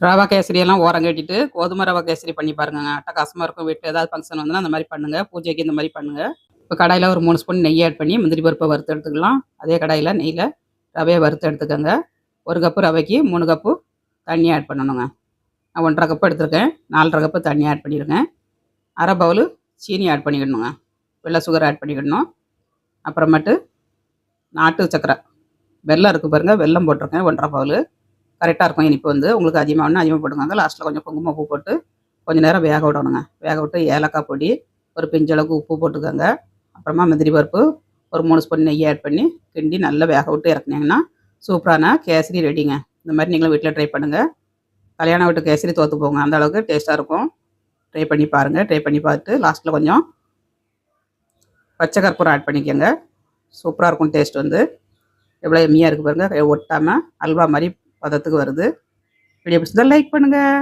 ரவா கேசரியெல்லாம் ஓரம் கட்டிட்டு கோதுமை ரவா கேசரி பண்ணி பாருங்கங்க. அட்டகாசமா இருக்கும். வீட்ல ஏதாவது ஃபங்ஷன் வந்துன்னா அந்த மாரி பண்ணுங்க. பூஜைக்கு இந்த மாரி பண்ணுங்க. இப்போ கடாயில ஒரு 3 ஸ்பூன் நெய் ஆட் பண்ணி முந்திரி பருப்பை வறுத்து எடுத்துக்கலாம். அதே கடாயில நெய்யில ரவைய வறுத்து எடுத்துக்கங்க. 1 கப்பு ரவைக்கு 3 கப்பு தண்ணி ஆட் பண்ணணுங்க. நான் 1 1/2 கப்பு எடுத்திருக்கேன். 4 1/2 கப்பு தண்ணி ஆட் பண்ணிருங்க. 1/2 பவுல் சீனி ஆட் பண்ணிக்கணுங்க. வெள்ளை சுகர் ஆட் பண்ணிக்கணும். அப்புறமேட்டு நாட்டு சர்க்கரை வெல்லம் இருக்குது பாருங்க, வெல்லம் போட்டிருக்கேன் 1 1/2 பவுல். கரெக்டாக இருக்கும் இனிப்பு வந்து. உங்களுக்கு அதிகமாக வேணும்னா அதிகமாக போட்டுக்கோங்க. லாஸ்ட்டில் கொஞ்சம் குங்குமப்பூ போட்டு கொஞ்சம் நேரம் வேக விடணுங்க. வேக விட்டு ஏலக்காய் பொடி, ஒரு பிஞ்சளவுக்கு உப்பு போட்டுக்கோங்க. அப்புறமா முந்திரி பருப்பு ஒரு 3 ஸ்பூன் நெய் ஆட் பண்ணி கிண்டி நல்லா வேக விட்டு இறக்குனீங்கன்னா சூப்பரான கேசரி ரெடிங்க. இந்த மாதிரி நீங்களும் வீட்டில் ட்ரை பண்ணுங்கள். கல்யாண வீட்டு கேசரி தோற்று போங்க, அந்த அளவுக்கு டேஸ்ட்டாக இருக்கும். ட்ரை பண்ணி பாருங்கள். ட்ரை பண்ணி பார்த்துட்டு லாஸ்ட்டில் கொஞ்சம் பச்சை கற்பூரம் ஆட் பண்ணிக்கோங்க. சூப்பராக இருக்கும் டேஸ்ட் வந்து. எவ்வளோ எம்மியாக இருக்குது பாருங்கள். ஒட்டாமல் அல்வா மாதிரி பதத்துக்கு வருது. வீடியோ பிடிச்சிருந்தா லைக் பண்ணுங்கள்.